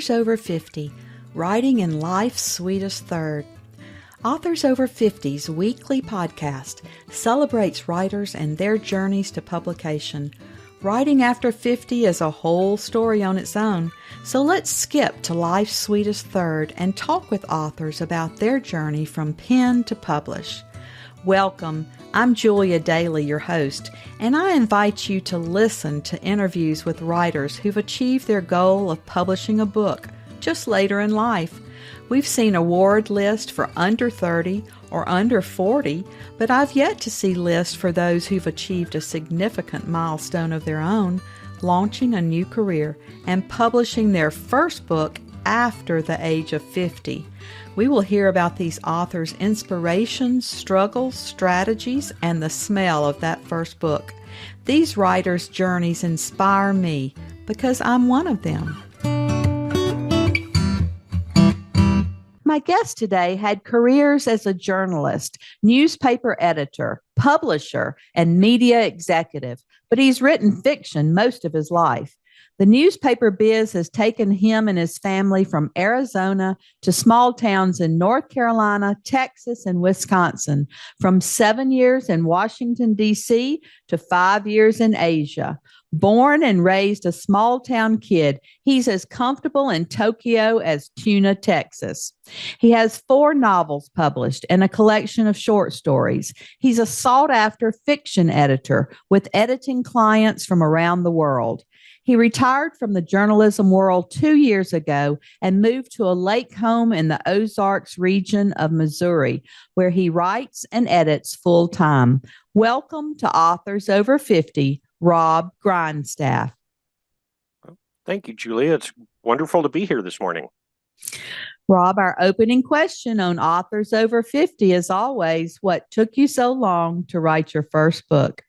Authors Over 50, Writing in Life's Sweetest Third. Authors Over 50's weekly podcast celebrates writers and their journeys to publication. Writing after 50 is a whole story on its own, so let's skip to life's sweetest third and talk with authors about their journey from pen to publish. Welcome. I'm Julia Daly, your host, and I invite you to listen to interviews with writers who've achieved their goal of publishing a book just later in life. We've seen award lists for under 30 or under 40, but I've yet to see lists for those who've achieved a significant milestone of their own, launching a new career and publishing their first book after the age of 50. We will hear about these authors' inspirations, struggles, strategies, and the smell of that first book. These writers' journeys inspire me because I'm one of them. My guest today had careers as a journalist, newspaper editor, publisher, and media executive, but he's written fiction most of his life. The newspaper biz has taken him and his family from Arizona to small towns in North Carolina, Texas, and Wisconsin, from 7 years in Washington, D.C. to 5 years in Asia. Born and raised a small-town kid, he's as comfortable in Tokyo as Tuna, Texas. He has 4 novels published and a collection of short stories. He's a sought-after fiction editor with editing clients from around the world. He retired from the journalism world 2 years ago and moved to a lake home in the Ozarks region of Missouri, where he writes and edits full-time. Welcome to Authors Over 50, Robb Grindstaff. Thank you, Julia. It's wonderful to be here this morning. Robb, our opening question on Authors Over 50 is always, what took you so long to write your first book?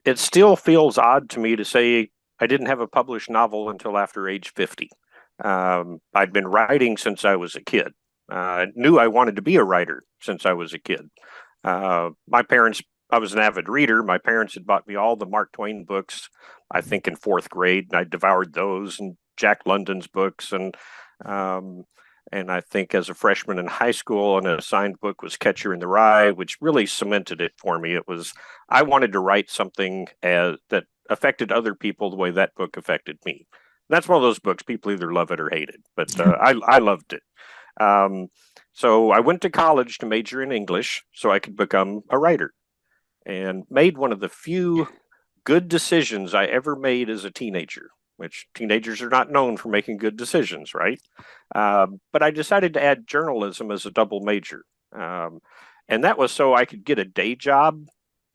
It still feels odd to me to say I didn't have a published novel until after age 50. I'd been writing since I was a kid. I knew I wanted to be a writer since I was a kid. My parents, I was an avid reader. My parents had bought me all the Mark Twain books, I think in 4th grade, and I devoured those, and Jack London's books. And I think as a freshman in high school, an assigned book was Catcher in the Rye, which really cemented it for me. I wanted to write something that affected other people the way that book affected me. And that's one of those books, people either love it or hate it, but I loved it. So I went to college to major in English so I could become a writer, and made one of the few good decisions I ever made as a teenager, which teenagers are not known for making good decisions, right? But I decided to add journalism as a double major. And that was so I could get a day job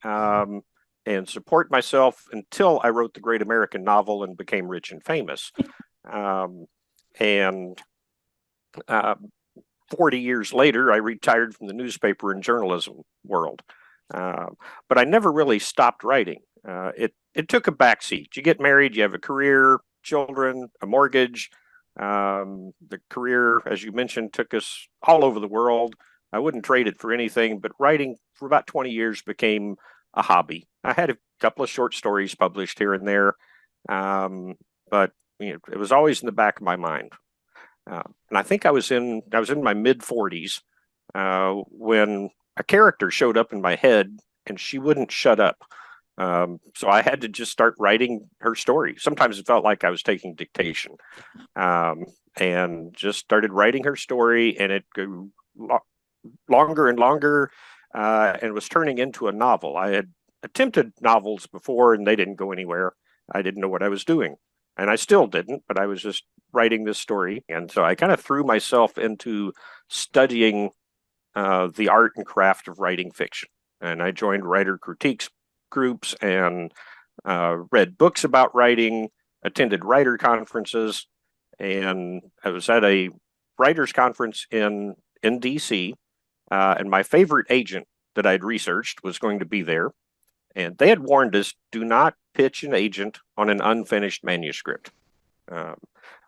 and support myself until I wrote the great American novel and became rich and famous. 40 years later, I retired from the newspaper and journalism world. But I never really stopped writing. It took a backseat. You get married, you have a career, children, a mortgage. The career, as you mentioned, took us all over the world. I wouldn't trade it for anything, but writing for about 20 years became a hobby. I had a couple of short stories published here and there, but it was always in the back of my mind. And I think I was in my mid-40s when a character showed up in my head, and she wouldn't shut up. So I had to just start writing her story. Sometimes it felt like I was taking dictation, and just started writing her story, and it grew longer and longer, and was turning into a novel. I had attempted novels before, and they didn't go anywhere. I didn't know what I was doing, and I still didn't, but I was just writing this story. And so I kind of threw myself into studying the art and craft of writing fiction. And I joined writer critiques groups and read books about writing, attended writer conferences, and I was at a writers conference in DC, and my favorite agent that I'd researched was going to be there, and they had warned us, do not pitch an agent on an unfinished manuscript.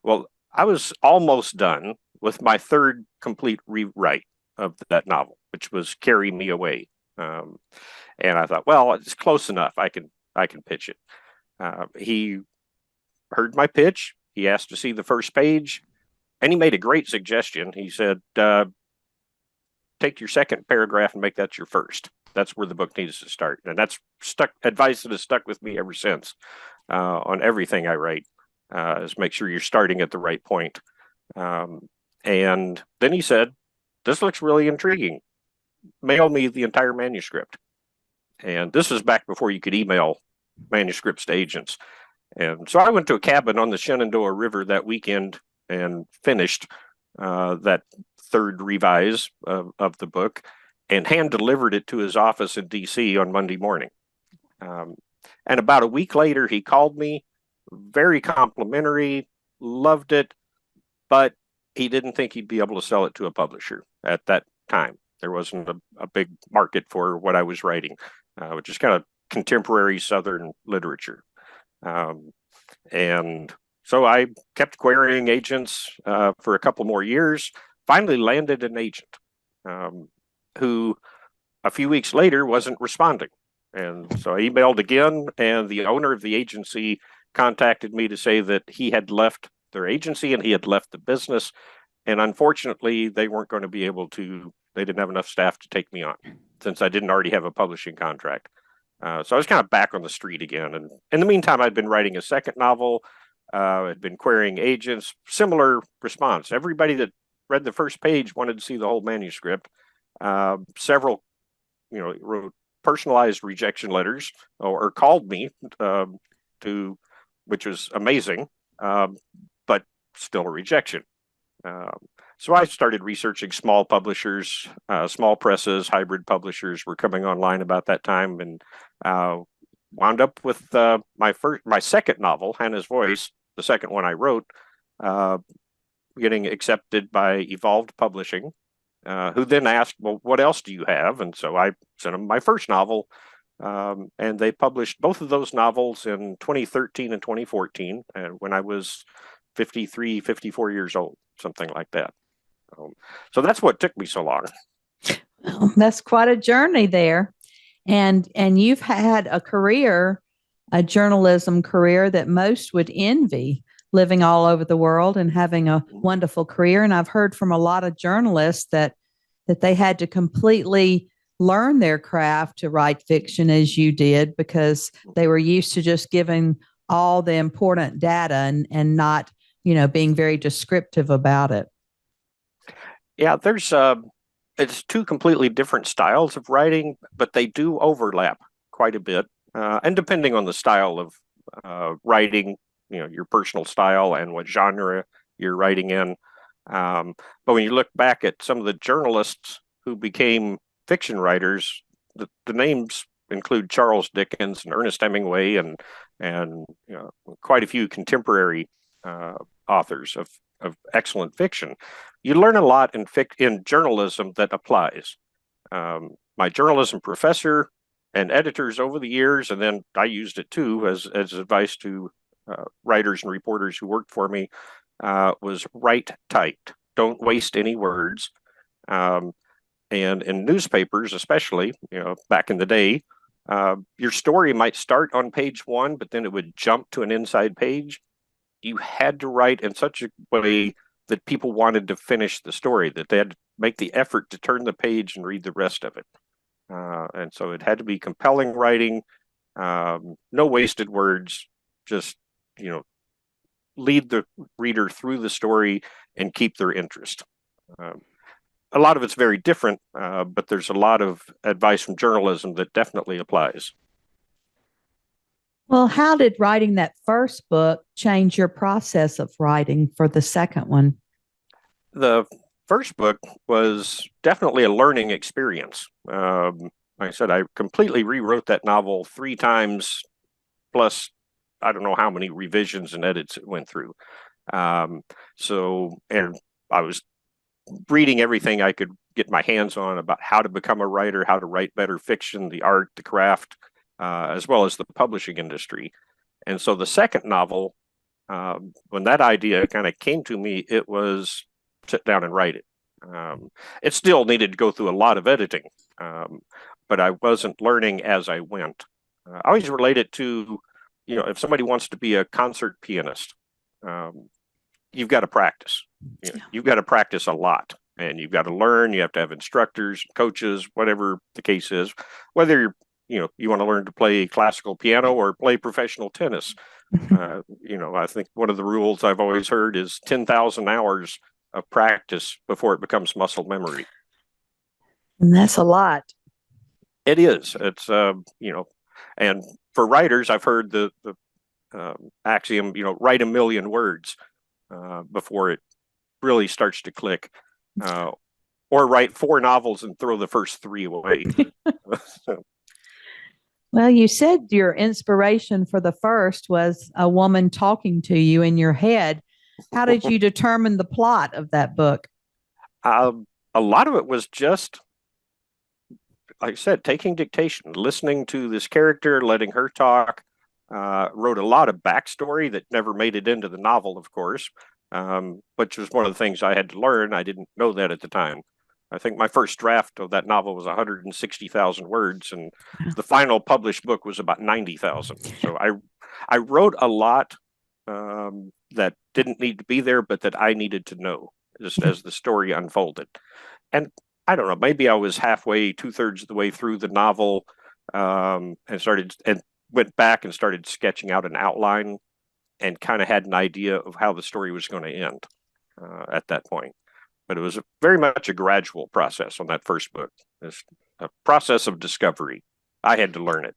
Well, I was almost done with my third complete rewrite of that novel, which was Carry Me Away. And I thought, well, it's close enough. I can pitch it. He heard my pitch. He asked to see the first page, and he made a great suggestion. He said, take your second paragraph and make that your first. That's where the book needs to start. And that's advice that has stuck with me ever since on everything I write, is make sure you're starting at the right point. And then he said, this looks really intriguing. Mail me the entire manuscript. And this was back before you could email manuscripts to agents. And so I went to a cabin on the Shenandoah River that weekend and finished that third revise of the book and hand delivered it to his office in DC on Monday morning. And about a week later, he called me, very complimentary, loved it, but he didn't think he'd be able to sell it to a publisher at that time. There wasn't a big market for what I was writing, which is kind of contemporary Southern literature. And so I kept querying agents for a couple more years, finally landed an agent who a few weeks later wasn't responding. And so I emailed again, and the owner of the agency contacted me to say that he had left their agency and he had left the business. And unfortunately, they weren't going to be able to, they didn't have enough staff to take me on since I didn't already have a publishing contract. So I was kind of back on the street again. And in the meantime, I'd been writing a second novel. I'd been querying agents, similar response. Everybody that read the first page wanted to see the whole manuscript. Several, wrote personalized rejection letters or called me which was amazing, but still a rejection. So I started researching small publishers, small presses, hybrid publishers were coming online about that time, and wound up with my second novel, Hannah's Voice, the second one I wrote, getting accepted by Evolved Publishing, who then asked, well, what else do you have? And so I sent them my first novel, and they published both of those novels in 2013 and 2014, when I was 53, 54 years old, something like that. So that's what took me so long. Well, that's quite a journey there. And you've had a journalism career that most would envy, living all over the world and having a wonderful career. And I've heard from a lot of journalists that they had to completely learn their craft to write fiction as you did, because they were used to just giving all the important data and not, being very descriptive about it. Yeah, it's two completely different styles of writing, but they do overlap quite a bit. And depending on the style of writing, your personal style and what genre you're writing in. But when you look back at some of the journalists who became fiction writers, the names include Charles Dickens and Ernest Hemingway and quite a few contemporary authors of excellent fiction. You learn a lot in journalism that applies. My journalism professor and editors over the years, and then I used it too as advice to writers and reporters who worked for me, was write tight. Don't waste any words. And in newspapers, especially, back in the day, your story might start on page one, but then it would jump to an inside page. You had to write in such a way that people wanted to finish the story, that they had to make the effort to turn the page and read the rest of it. And so it had to be compelling writing, no wasted words, just, lead the reader through the story and keep their interest. A lot of it's very different, but there's a lot of advice from journalism that definitely applies. Well, how did writing that first book change your process of writing for the second one? The first book was definitely a learning experience. Like I said, I completely rewrote that novel 3 times, plus I don't know how many revisions and edits it went through. And I was reading everything I could get my hands on about how to become a writer, how to write better fiction, the art, the craft, as well as the publishing industry. And so the second novel, when that idea kind of came to me, it was sit down and write it. It still needed to go through a lot of editing, but I wasn't learning as I went. I always relate it to, if somebody wants to be a concert pianist, you've got to practice. You've got to practice a lot, and you've got to learn. You have to have instructors, coaches, whatever the case is. Whether you want to learn to play classical piano or play professional tennis. I think one of the rules I've always heard is 10,000 hours of practice before it becomes muscle memory. And that's a lot. It is. It's and for writers, I've heard the axiom, write a million words before it really starts to click, or write 4 novels and throw the first 3 away. So. Well, you said your inspiration for the first was a woman talking to you in your head. How did you determine the plot of that book? A lot of it was just, like I said, taking dictation, listening to this character, letting her talk. Wrote a lot of backstory that never made it into the novel, of course, which was one of the things I had to learn. I didn't know that at the time. I think my first draft of that novel was 160,000 words, and the final published book was about 90,000. So I wrote a lot that didn't need to be there, but that I needed to know just as the story unfolded. And I don't know, maybe I was halfway, 2/3 of the way through the novel, and went back and started sketching out an outline and kind of had an idea of how the story was going to end at that point. But it was very much a gradual process on that first book. It's a process of discovery. I had to learn it.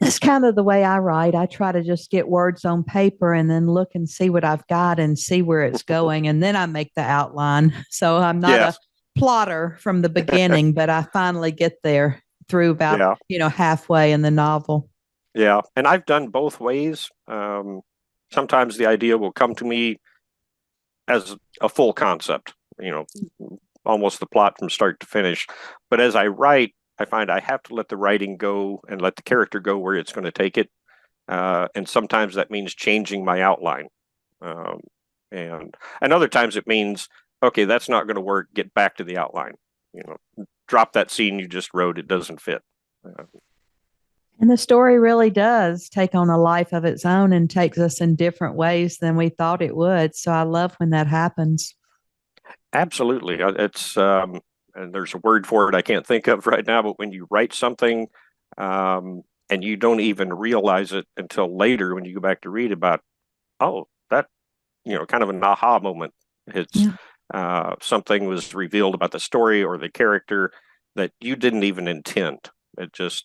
That's kind of the way I write. I try to just get words on paper and then look and see what I've got and see where it's going. And then I make the outline. So I'm not a plotter from the beginning, but I finally get there through about, halfway in the novel. Yeah. And I've done both ways. Sometimes the idea will come to me as a full concept, almost the plot from start to finish. But as I write, I find I have to let the writing go and let the character go where it's going to take it. And sometimes that means changing my outline. And other times it means, okay, that's not going to work. Get back to the outline. Drop that scene you just wrote. It doesn't fit. And the story really does take on a life of its own and takes us in different ways than we thought it would. So I love when that happens. Absolutely. It's and there's a word for it I can't think of right now, but when you write something and you don't even realize it until later when you go back to read about, that, kind of an aha moment. It's something was revealed about the story or the character that you didn't even intend. It just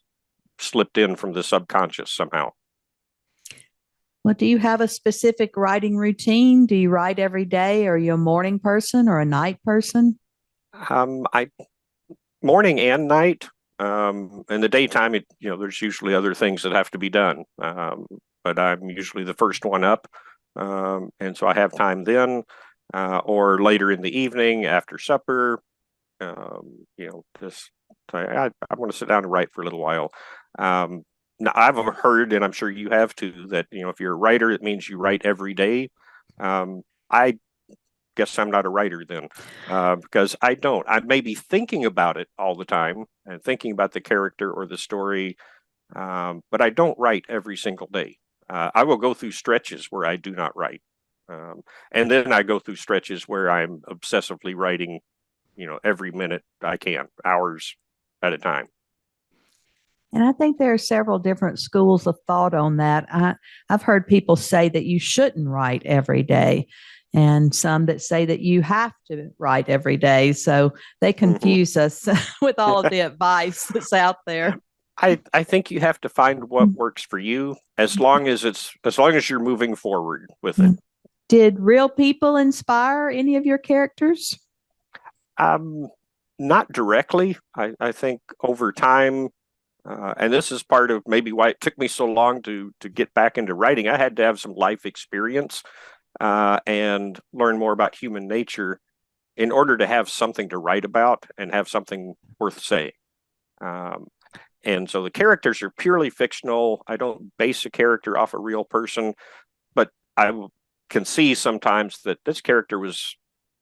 slipped in from the subconscious somehow. Well, do you have a specific writing routine? Do you write every day? Are you a morning person or a night person? I morning and night. In the daytime, there's usually other things that have to be done. But I'm usually the first one up, and so I have time then, or later in the evening after supper. Just I want to sit down and write for a little while. Now I've heard, and I'm sure you have too, that if you're a writer, it means you write every day. I guess I'm not a writer then, because I don't. I may be thinking about it all the time and thinking about the character or the story, but I don't write every single day. I will go through stretches where I do not write, and then I go through stretches where I'm obsessively writing, every minute I can, hours at a time. And I think there are several different schools of thought on that. I've heard people say that you shouldn't write every day, and some that say that you have to write every day. So they confuse us with all of the advice that's out there. I think you have to find what works for you as long as you're moving forward with it. Did real people inspire any of your characters? Not directly. I think over time, and this is part of maybe why it took me so long to get back into writing. I had to have some life experience and learn more about human nature in order to have something to write about and have something worth saying. And so the characters are purely fictional. I don't base a character off a real person, but I can see sometimes that this character was,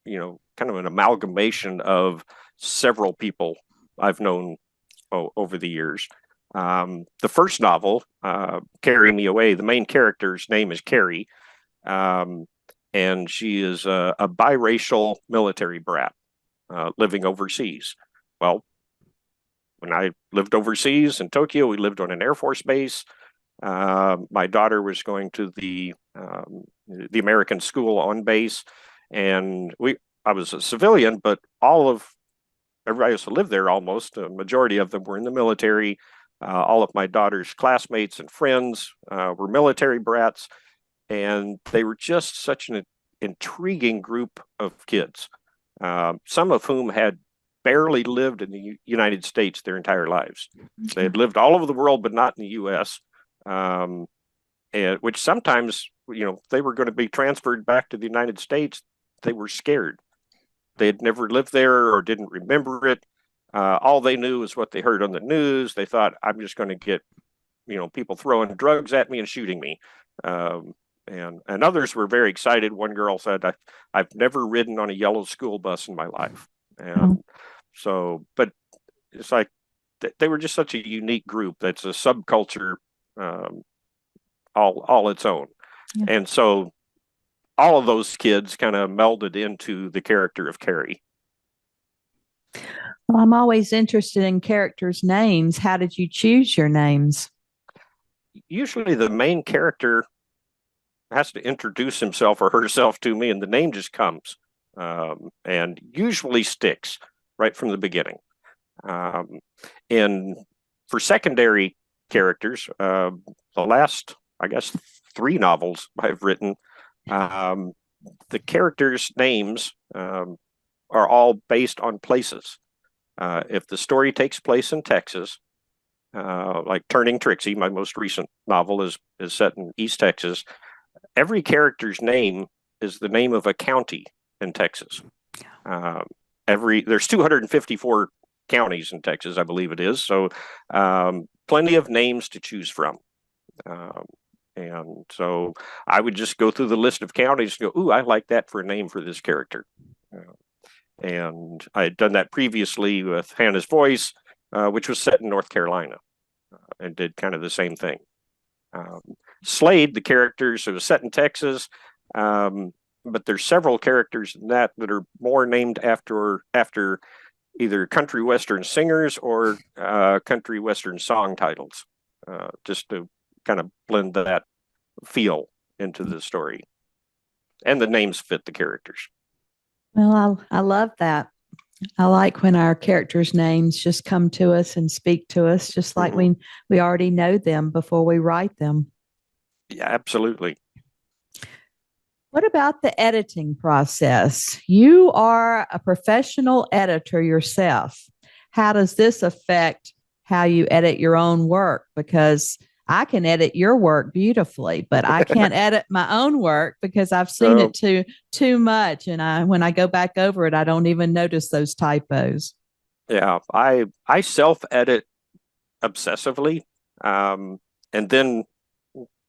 kind of an amalgamation of several people I've known over the years. The first novel, Carry Me Away, the main character's name is Carrie. Um, and she is a biracial military brat living overseas. Well, when I lived overseas in Tokyo, we lived on an Air Force base. My daughter was going to the American school on base, and I was a civilian, but everybody else who lived there, almost a majority of them were in the military. All of my daughter's classmates and friends were military brats, and they were just such an intriguing group of kids, some of whom had barely lived in the United States their entire lives. They had lived all over the world, but not in the U.S., and which sometimes, they were going to be transferred back to the United States. They were scared. They had never lived there or didn't remember it. All they knew was what they heard on the news. They thought, I'm just going to get, people throwing drugs at me and shooting me. And others were very excited. One girl said, I've never ridden on a yellow school bus in my life. And but it's like they were just such a unique group. That's a subculture all its own. Yeah. And so all of those kids kind of melded into the character of Carrie. Well, I'm always interested in characters' names. How did you choose your names? Usually the main character has to introduce himself or herself to me, and the name just comes, and usually sticks right from the beginning. And for secondary characters, the last, I guess, 3 novels I've written, the characters' names are all based on places. If the story takes place in Texas, like Turning Trixie, my most recent novel is set in East Texas, every character's name is the name of a county in Texas. There's 254 counties in Texas, I believe it is. So plenty of names to choose from. And so I would just go through the list of counties and go, ooh, I like that for a name for this character. And I had done that previously with Hannah's Voice, which was set in North Carolina, and did kind of the same thing. Slade, the characters, it was set in Texas, but there's several characters in that are more named after either country western singers or country western song titles, just to kind of blend that feel into the story. And the names fit the characters. Well, I love that. I like when our characters' names just come to us and speak to us, just like we already know them before we write them. Yeah, absolutely. What about the editing process? You are a professional editor yourself. How does this affect how you edit your own work? Because I can edit your work beautifully, but I can't edit my own work because I've seen it too much. And when I go back over it, I don't even notice those typos. Yeah, I self-edit obsessively. And then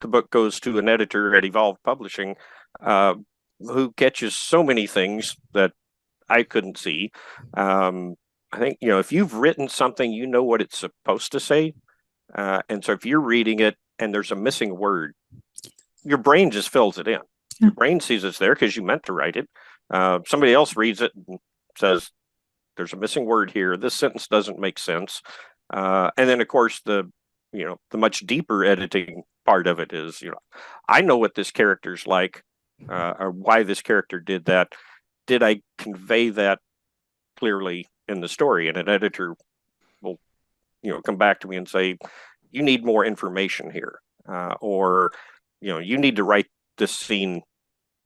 the book goes to an editor at Evolve Publishing, who catches so many things that I couldn't see. I think, if you've written something, you know what it's supposed to say. And so if you're reading it and there's a missing word, your brain just fills it in. Your brain sees it's there because you meant to write it. Somebody else reads it and says, there's a missing word here. This sentence doesn't make sense. And then, of course, the much deeper editing part of it is, I know what this character's like, or why this character did that. Did I convey that clearly in the story? And an editor will come back to me and say, you need more information here, or you need to write this scene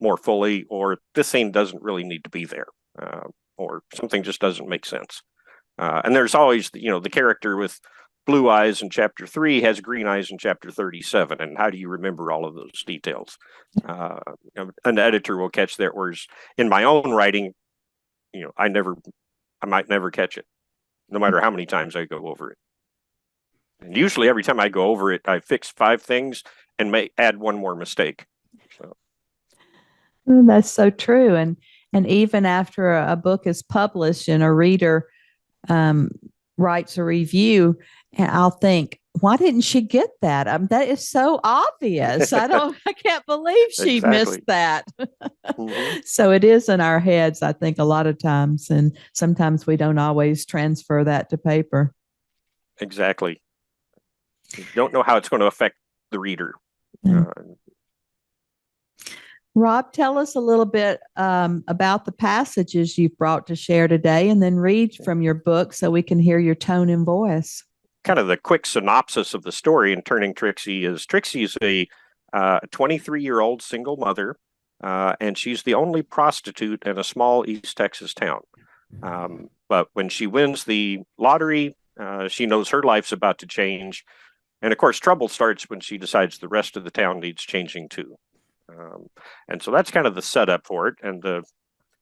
more fully, or this scene doesn't really need to be there, or something just doesn't make sense. And there's always the character with blue eyes in chapter 3 has green eyes in chapter 37, and how do you remember all of those details? An editor will catch that, whereas in my own writing, I might never catch it, no matter how many times I go over it. And usually every time I go over it, I fix 5 things and may add one more mistake. So. That's so true. And even after a book is published and a reader writes a review, and I'll think, why didn't she get that? That is so obvious. I can't believe she missed Exactly. that. Hmm. So it is in our heads, I think, a lot of times. And sometimes we don't always transfer that to paper. Exactly. You don't know how it's going to affect the reader. Yeah. Uh, Rob, tell us a little bit about the passages you've brought to share today, and then read from your book so we can hear your tone and voice. Kind of the quick synopsis of the story in Turning Trixie is Trixie's a 23-year-old single mother, and she's the only prostitute in a small East Texas town. But when she wins the lottery, she knows her life's about to change. And of course, trouble starts when she decides the rest of the town needs changing too. Um, and so that's kind of the setup for it. And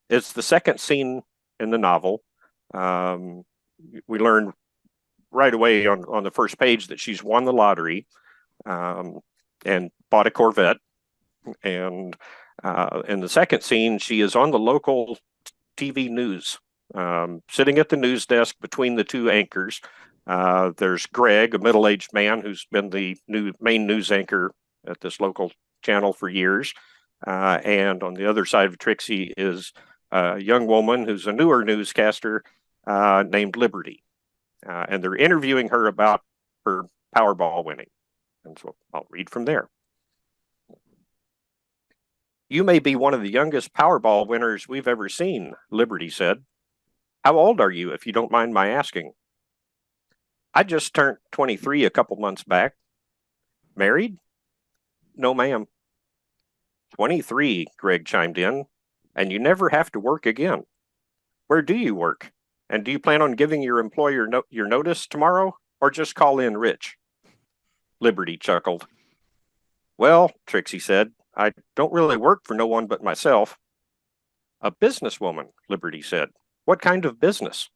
it's the second scene in the novel. Um, we learn right away on the first page that she's won the lottery, um, and bought a Corvette. And in the second scene, she is on the local TV news, sitting at the news desk between the two anchors. There's Greg, a middle-aged man who's been the main news anchor at this local channel for years. And on the other side of Trixie is a young woman who's a newer newscaster named Liberty. And they're interviewing her about her Powerball winning. And so I'll read from there. You may be one of the youngest Powerball winners we've ever seen, Liberty said. How old are you, if you don't mind my asking? I just turned 23 a couple months back. Married? No, ma'am. 23, Greg chimed in, and you never have to work again. Where do you work? And do you plan on giving your employer your notice tomorrow, or just call in rich? Liberty chuckled. Well, Trixie said, I don't really work for no one but myself. A businesswoman, Liberty said. What kind of business?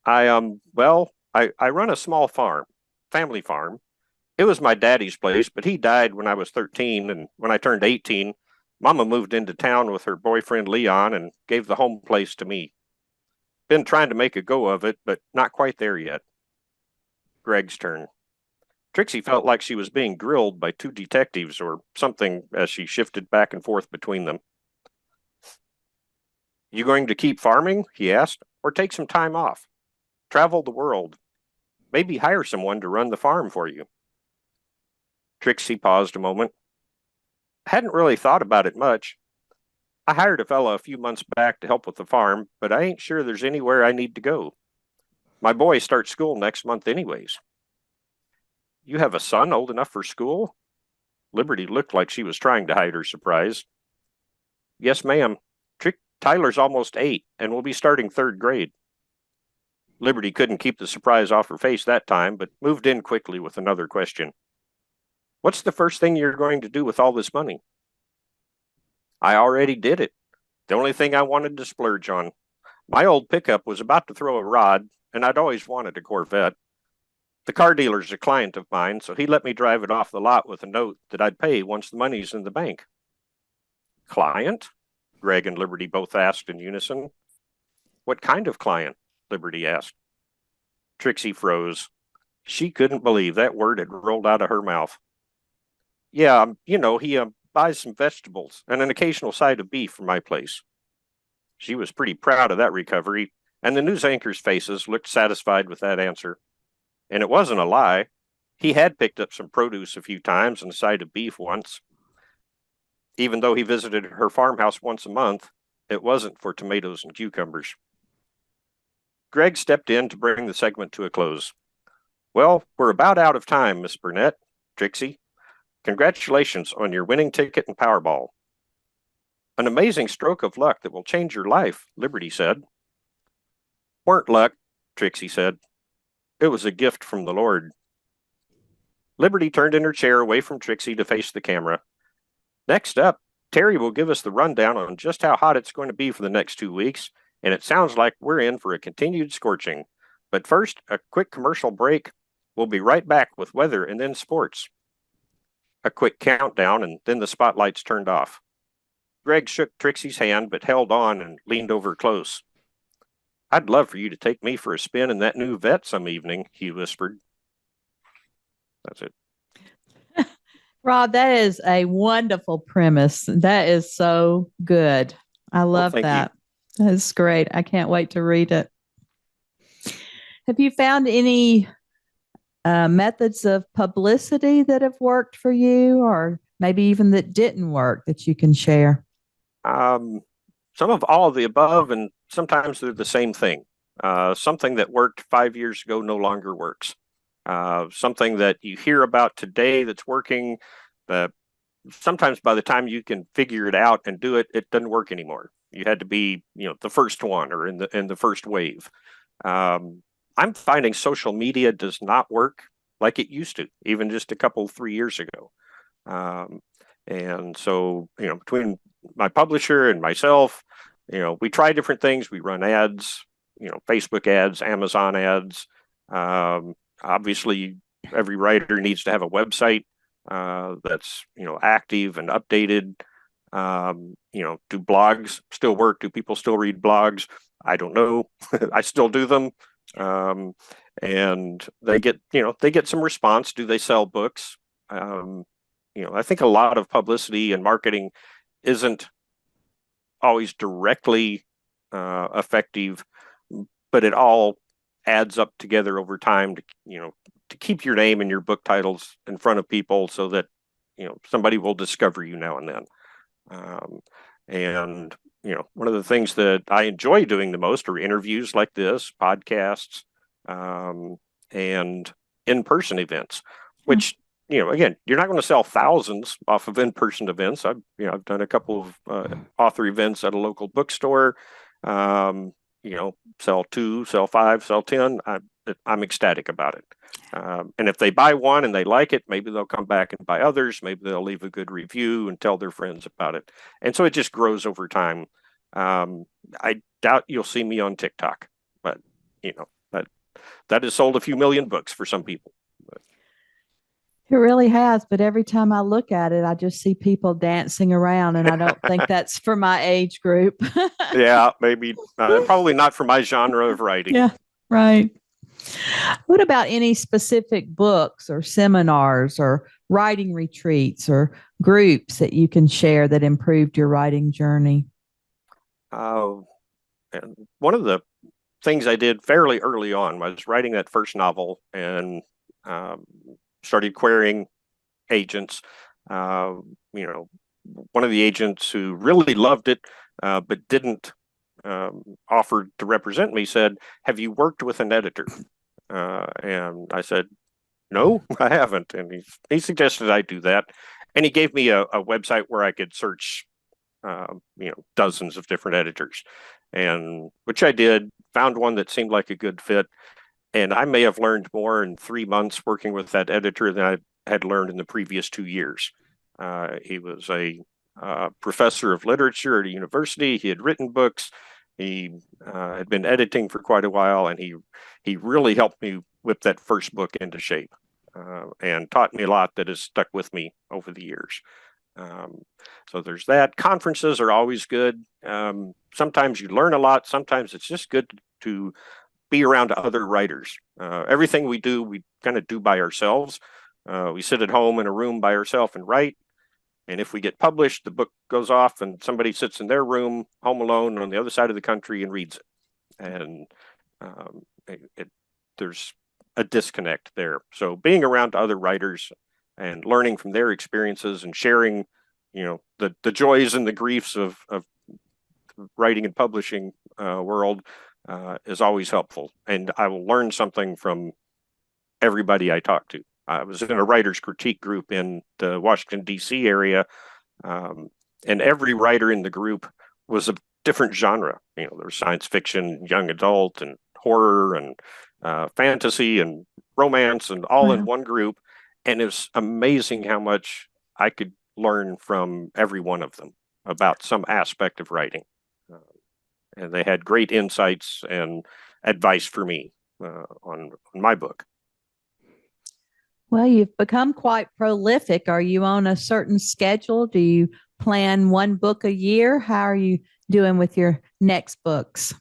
I run a small farm, family farm. It was my daddy's place, but he died when I was 13, and when I turned 18, Mama moved into town with her boyfriend Leon and gave the home place to me. Been trying to make a go of it, but not quite there yet. Greg's turn. Trixie felt like she was being grilled by two detectives or something as she shifted back and forth between them. You going to keep farming? He asked, or take some time off? Travel the world. Maybe hire someone to run the farm for you. Trixie paused a moment. Hadn't really thought about it much. I hired a fella a few months back to help with the farm, but I ain't sure there's anywhere I need to go. My boy starts school next month anyways. You have a son old enough for school? Liberty looked like she was trying to hide her surprise. Yes, ma'am. Tyler's almost 8 and will be starting 3rd grade. Liberty couldn't keep the surprise off her face that time, but moved in quickly with another question. What's the first thing you're going to do with all this money? I already did it. The only thing I wanted to splurge on. My old pickup was about to throw a rod, and I'd always wanted a Corvette. The car dealer's a client of mine, so he let me drive it off the lot with a note that I'd pay once the money's in the bank. Client? Greg and Liberty both asked in unison. What kind of client? Liberty asked. Trixie froze. She couldn't believe that word had rolled out of her mouth. Yeah, he buys some vegetables and an occasional side of beef from my place. She was pretty proud of that recovery, and the news anchors' faces looked satisfied with that answer. And it wasn't a lie. He had picked up some produce a few times and a side of beef once. Even though he visited her farmhouse once a month, it wasn't for tomatoes and cucumbers. Greg stepped in to bring the segment to a close. Well, we're about out of time, Miss Burnett. Trixie, congratulations on your winning ticket and Powerball. An amazing stroke of luck that will change your life, Liberty said. Weren't luck, Trixie said. It was a gift from the Lord. Liberty turned in her chair away from Trixie to face the camera. Next up, Terry will give us the rundown on just how hot it's going to be for the next 2 weeks, and it sounds like we're in for a continued scorching. But first, a quick commercial break. We'll be right back with weather and then sports. A quick countdown, and then the spotlights turned off. Greg shook Trixie's hand but held on and leaned over close. I'd love for you to take me for a spin in that new vet some evening, he whispered. That's it. Rob, that is a wonderful premise. That is so good. I Well, love thank you. that. That's great. I can't wait to read it. Have you found any methods of publicity that have worked for you, or maybe even that didn't work that you can share? Um, some of all of the above, and sometimes they're the same thing. Something that worked 5 years ago no longer works. Something that you hear about today that's working, that sometimes by the time you can figure it out and do it, it doesn't work anymore. You had to be, the first one or in the first wave. I'm finding social media does not work like it used to, even just a couple, 3 years ago. Um, and so, between my publisher and myself, we try different things. We run ads, Facebook ads, Amazon ads. Obviously, every writer needs to have a website that's active and updated. Do blogs still work? Do people still read blogs? I don't know. I still do them. And they get some response. Do they sell books? I think a lot of publicity and marketing isn't always directly effective, but it all adds up together over time to keep your name and your book titles in front of people so that somebody will discover you now and then. And one of the things that I enjoy doing the most are interviews like this, podcasts, and in-person events, which again, you're not going to sell thousands off of in-person events. I've done a couple of author events at a local bookstore. Sell 2, sell 5, sell 10. I'm ecstatic about it. And if they buy one and they like it, maybe they'll come back and buy others. Maybe they'll leave a good review and tell their friends about it. And so it just grows over time. I doubt you'll see me on TikTok, but that has sold a few million books for some people. It really has, but every time I look at it, I just see people dancing around, and I don't think that's for my age group. Yeah, maybe probably not for my genre of writing. Yeah, right. What about any specific books or seminars or writing retreats or groups that you can share that improved your writing journey? And one of the things I did fairly early on was writing that first novel and started querying agents. One of the agents who really loved it but didn't offer to represent me said, "Have you worked with an editor?" And I said, "No, I haven't." And he suggested I do that. And he gave me a website where I could search, dozens of different editors, and which I did, found one that seemed like a good fit. And I may have learned more in 3 months working with that editor than I had learned in the previous 2 years. He was a professor of literature at a university. He had written books. He had been editing for quite a while, and he really helped me whip that first book into shape, and taught me a lot that has stuck with me over the years. So there's that. Conferences are always good. Sometimes you learn a lot. Sometimes it's just good to be around other writers. Everything we do, we kind of do by ourselves. We sit at home in a room by ourselves and write. And if we get published, the book goes off and somebody sits in their room, home alone on the other side of the country and reads it. And there's a disconnect there. So being around other writers and learning from their experiences and sharing, the joys and the griefs of writing and publishing world is always helpful. And I will learn something from everybody I talk to. I was in a writer's critique group in the Washington, D.C. area, and every writer in the group was a different genre. There was science fiction, young adult, and horror, and fantasy, and romance, and all in one group. And it was amazing how much I could learn from every one of them about some aspect of writing. And they had great insights and advice for me on my book. Well, you've become quite prolific. Are you on a certain schedule? Do you plan one book a year? How are you doing with your next books?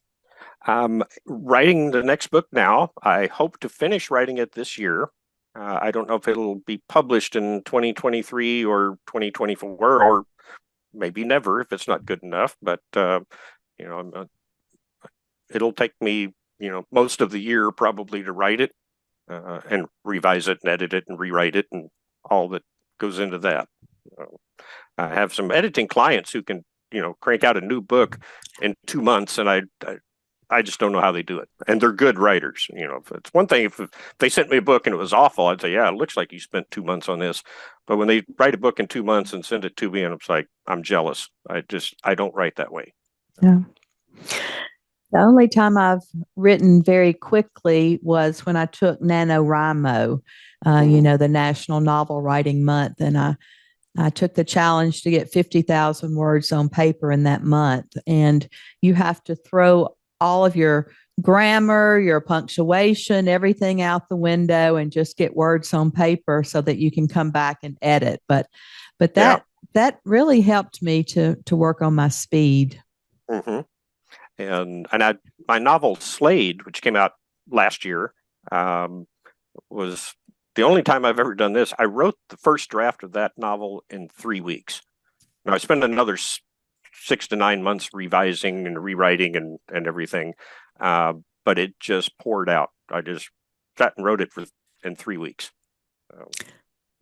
I'm writing the next book now. I hope to finish writing it this year. I don't know if it'll be published in 2023 or 2024, or maybe never if it's not good enough. But you know, it'll take me, most of the year probably to write it and revise it and edit it and rewrite it and all that goes into that. I have some editing clients who can, crank out a new book in 2 months, and I just don't know how they do it. And they're good writers. If it's one thing if they sent me a book and it was awful, I'd say, yeah, it looks like you spent 2 months on this. But when they write a book in 2 months and send it to me, and it's like, I'm jealous. I don't write that way. Yeah. The only time I've written very quickly was when I took NaNoWriMo, the National Novel Writing Month, and I took the challenge to get 50,000 words on paper in that month. And you have to throw all of your grammar, your punctuation, everything out the window and just get words on paper so that you can come back and edit. But Yeah. that really helped me to work on my speed. Mm-hmm. And my novel Slade, which came out last year, was the only time I've ever done this. I wrote the first draft of that novel in 3 weeks. Now I spent another 6 to 9 months revising and rewriting and everything, but it just poured out. I just sat and wrote it in 3 weeks,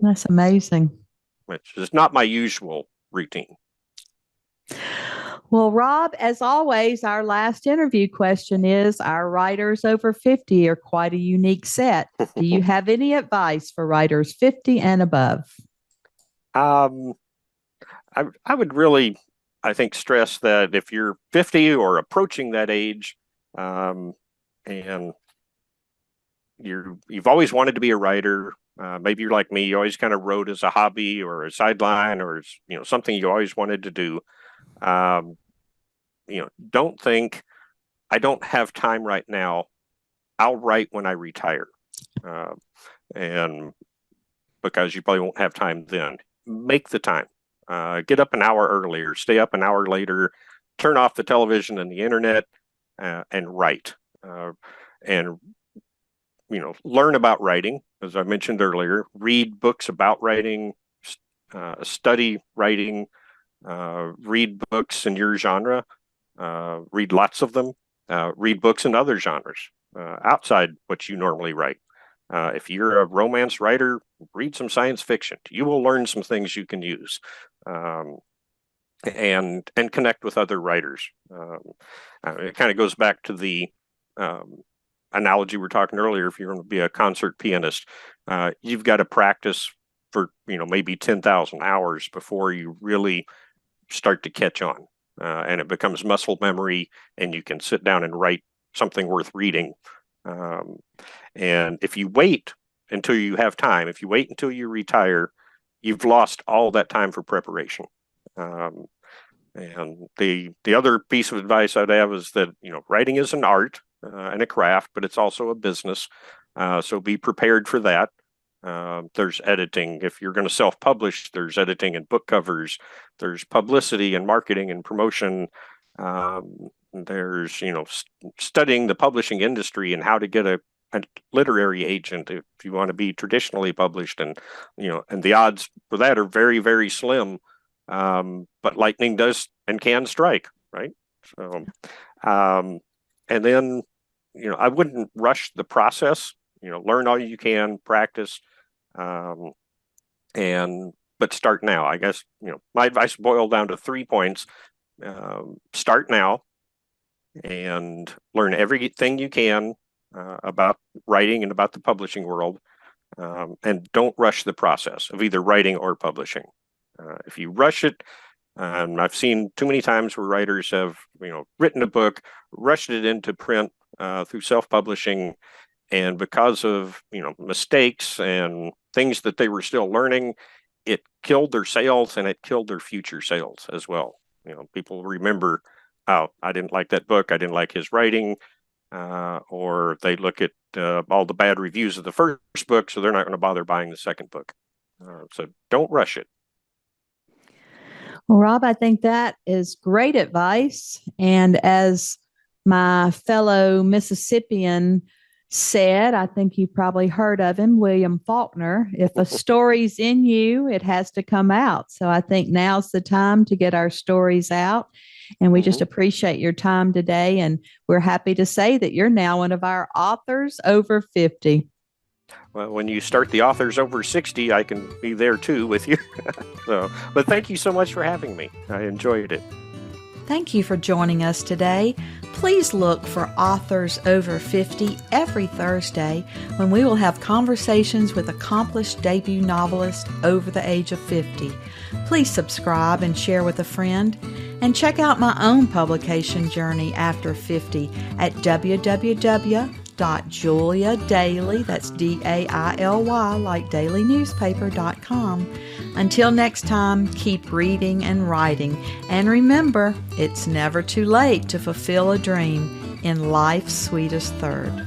That's amazing. which is not my usual routine. Well, Robb, as always, our last interview question is our writers over 50 are quite a unique set. Do you have any advice for writers 50 and above? um, I would really, I think, stress that if you're 50 or approaching that age, and you've always wanted to be a writer, maybe you're like me, you always kind of wrote as a hobby or a sideline or something you always wanted to do. Um, don't think I don't have time right now. I'll write when I retire, and because you probably won't have time then. Make the time. Get up an hour earlier, stay up an hour later, turn off the television and the internet, and write. And learn about writing, as I mentioned earlier. Read books about writing, study writing, read books in your genre, read lots of them, read books in other genres outside what you normally write. If you're a romance writer, read some science fiction. You will learn some things you can use, and connect with other writers. It kind of goes back to the analogy we were talking earlier. If you're going to be a concert pianist, you've got to practice for maybe 10,000 hours before you really start to catch on, and it becomes muscle memory, and you can sit down and write something worth reading. And if you wait until you have time, if you wait until you retire, you've lost all that time for preparation. And the other piece of advice I'd have is that writing is an art and a craft, but it's also a business. So be prepared for that. There's editing. If you're going to self-publish, there's editing and book covers. There's publicity and marketing and promotion. There's studying the publishing industry and how to get a literary agent if you want to be traditionally published, and the odds for that are very, very slim. But lightning does and can strike, right? So, and then I wouldn't rush the process. Learn all you can, practice, but start now. I guess my advice boiled down to 3 points. Start now and learn everything you can about writing and about the publishing world, and don't rush the process of either writing or publishing. If you rush it, I've seen too many times where writers have written a book, rushed it into print through self-publishing, and because of mistakes and things that they were still learning, it killed their sales and it killed their future sales as well. People remember, oh, I didn't like that book, I didn't like his writing, or they look at all the bad reviews of the first book, so they're not going to bother buying the second book. So don't rush it. Well, Robb, I think that is great advice. And as my fellow Mississippian said, I think you probably heard of him, William Faulkner, if a story's in you, it has to come out. So I think now's the time to get our stories out. And we just appreciate your time today. And we're happy to say that you're now one of our authors over 50. Well, when you start the authors over 60, I can be there too with you. But thank you so much for having me. I enjoyed it. Thank you for joining us today. Please look for Authors Over 50 every Thursday when we will have conversations with accomplished debut novelists over the age of 50. Please subscribe and share with a friend. And check out my own publication journey after 50 at www.juliadaily, that's DAILY, like dailynewspaper.com. Until next time, keep reading and writing. And remember, it's never too late to fulfill a dream in life's sweetest third.